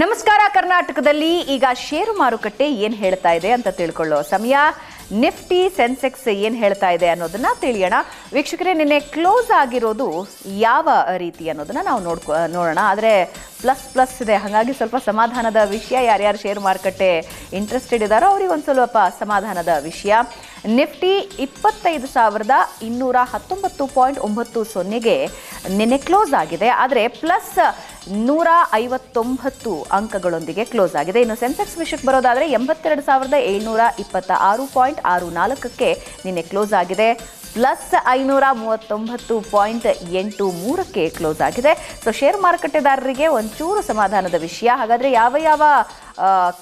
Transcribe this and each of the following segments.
ನಮಸ್ಕಾರ. ಕರ್ನಾಟಕದಲ್ಲಿ ಈಗ ಷೇರು ಮಾರುಕಟ್ಟೆ ಏನು ಹೇಳ್ತಾ ಇದೆ ಅಂತ ತಿಳ್ಕೊಳ್ಳೋ ಸಮಯ. ನಿಫ್ಟಿ ಸೆನ್ಸೆಕ್ಸ್ ಏನು ಹೇಳ್ತಾ ಇದೆ ಅನ್ನೋದನ್ನ ತಿಳಿಯೋಣ. ವೀಕ್ಷಕರೇ, ನಿನ್ನೆ ಕ್ಲೋಸ್ ಆಗಿರೋದು ಯಾವ ರೀತಿ ಅನ್ನೋದನ್ನ ನಾವು ನೋಡೋಣ. ಆದರೆ ಪ್ಲಸ್ ಇದೆ, ಹಾಗಾಗಿ ಸ್ವಲ್ಪ ಸಮಾಧಾನದ ವಿಷಯ. ಯಾರ್ಯಾರು ಷೇರು ಮಾರುಕಟ್ಟೆ ಇಂಟ್ರೆಸ್ಟೆಡ್ ಇದ್ದಾರೋ ಅವ್ರಿಗೆ ಒಂದು ಸ್ವಲ್ಪ ಸಮಾಧಾನದ ವಿಷಯ. ನಿಫ್ಟಿ 25,219.90ಗೆ ನಿನ್ನೆ ಕ್ಲೋಸ್ ಆಗಿದೆ. ಆದರೆ ಪ್ಲಸ್ 159 ಅಂಕಗಳೊಂದಿಗೆ ಕ್ಲೋಸ್ ಆಗಿದೆ. ಇನ್ನು ಸೆನ್ಸೆಕ್ಸ್ ವಿಷಯಕ್ಕೆ ಬರೋದಾದರೆ 82,764.64ಕ್ಕೆ ನಿನ್ನೆ ಕ್ಲೋಸ್ ಆಗಿದೆ. ಪ್ಲಸ್ 539.83ಕ್ಕೆ ಕ್ಲೋಸ್ ಆಗಿದೆ. ಸೊ ಷೇರು ಮಾರುಕಟ್ಟೆದಾರರಿಗೆ ಒಂಚೂರು ಸಮಾಧಾನದ ವಿಷಯ. ಹಾಗಾದರೆ ಯಾವ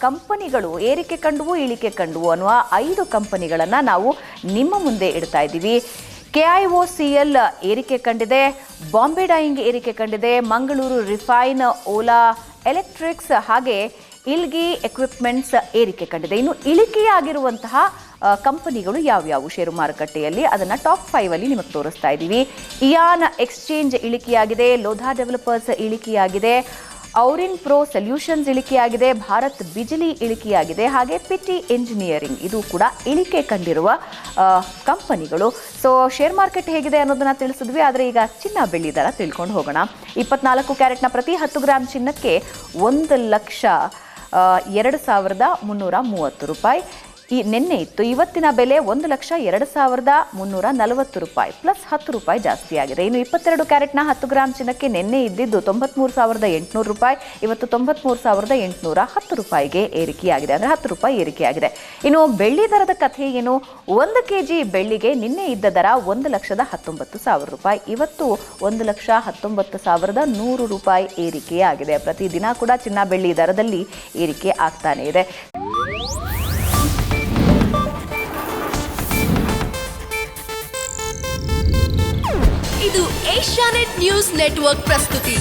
ಕಂಪನಿಗಳು ಏರಿಕೆ ಕಂಡುವು ಇಳಿಕೆ ಕಂಡುವು ಅನ್ನುವ 5 ಕಂಪನಿಗಳನ್ನು ನಾವು ನಿಮ್ಮ ಮುಂದೆ ಇಡ್ತಾ ಇದ್ದೀವಿ. KIOCL ಏರಿಕೆ ಕಂಡಿದೆ, ಬಾಂಬೆ ಡೈಯಿಂಗ್ ಏರಿಕೆ ಕಂಡಿದೆ, ಮಂಗಳೂರು ರಿಫೈನ್, ಓಲಾ ಎಲೆಕ್ಟ್ರಿಕ್ಸ್ ಹಾಗೆ ಇಲ್ಗಿ ಎಕ್ವಿಪ್ಮೆಂಟ್ಸ್ ಏರಿಕೆ ಕಂಡಿದೆ. ಇನ್ನು ಇಳಿಕೆಯಾಗಿರುವಂತಹ ಕಂಪನಿಗಳು ಯಾವ್ಯಾವು ಷೇರು ಮಾರುಕಟ್ಟೆಯಲ್ಲಿ ಅದನ್ನು ಟಾಪ್ 5 ನಿಮಗೆ ತೋರಿಸ್ತಾ ಇದ್ದೀವಿ. ಇಯಾನ್ ಎಕ್ಸ್ಚೇಂಜ್ ಇಳಿಕೆಯಾಗಿದೆ, ಲೋಧಾ ಡೆವಲಪರ್ಸ್ ಇಳಿಕೆಯಾಗಿದೆ, ಔರಿನ್ ಪ್ರೋ ಸೊಲ್ಯೂಷನ್ಸ್ ಇಳಿಕೆಯಾಗಿದೆ, ಭಾರತ್ ಬಿಜಿಲಿ ಇಳಿಕೆಯಾಗಿದೆ, ಹಾಗೆ ಪಿಟಿ ಇಂಜಿನಿಯರಿಂಗ್ ಇದು ಕೂಡ ಇಳಿಕೆ ಕಂಡಿರುವ ಕಂಪನಿಗಳು. ಸೊ ಶೇರ್ ಮಾರ್ಕೆಟ್ ಹೇಗಿದೆ ಅನ್ನೋದನ್ನ ತಿಳಿಸಿದ್ವಿ. ಆದರೆ ಈಗ ಚಿನ್ನ ಬೆಳ್ಳಿ ದರ ತಿಳ್ಕೊಂಡು ಹೋಗೋಣ. 24 ಕ್ಯಾರೆಟ್ನ ಪ್ರತಿ 10 ಗ್ರಾಮ್ ಚಿನ್ನಕ್ಕೆ 1,02,330 ರೂಪಾಯಿ ನಿನ್ನೆ ಇತ್ತು. ಇವತ್ತಿನ ಬೆಲೆ 1,02,340 ರೂಪಾಯಿ ಪ್ಲಸ್ 10 ರೂಪಾಯಿ ಜಾಸ್ತಿ ಆಗಿದೆ. ಇನ್ನು 22 ಕ್ಯಾರೆಟ್ನ 10 ಗ್ರಾಮ್ ಚಿನ್ನಕ್ಕೆ ನಿನ್ನೆ ಇದ್ದಿದ್ದು 93,800 ರೂಪಾಯಿ, ಇವತ್ತು 93,810 ರೂಪಾಯಿಗೆ ಏರಿಕೆಯಾಗಿದೆ. ಅಂದರೆ 10 ರೂಪಾಯಿ ಏರಿಕೆಯಾಗಿದೆ. ಇನ್ನು ಬೆಳ್ಳಿ ದರದ ಕಥೆ ಏನು? 1 ಕೆಜಿ ಬೆಳ್ಳಿಗೆ ನಿನ್ನೆ ಇದ್ದ ದರ 1,19,000 ರೂಪಾಯಿ, ಇವತ್ತು 1,19,100 ರೂಪಾಯಿ ಏರಿಕೆಯಾಗಿದೆ. ಪ್ರತಿದಿನ ಕೂಡ ಚಿನ್ನ ಬೆಳ್ಳಿ ದರದಲ್ಲಿ ಏರಿಕೆ ಆಗ್ತಾನೆ ಇದೆ. ಇದು ಏಷ್ಯಾನೆಟ್ ನ್ಯೂಸ್ ನೆಟ್ವರ್ಕ್ ಪ್ರಸ್ತುತಿ.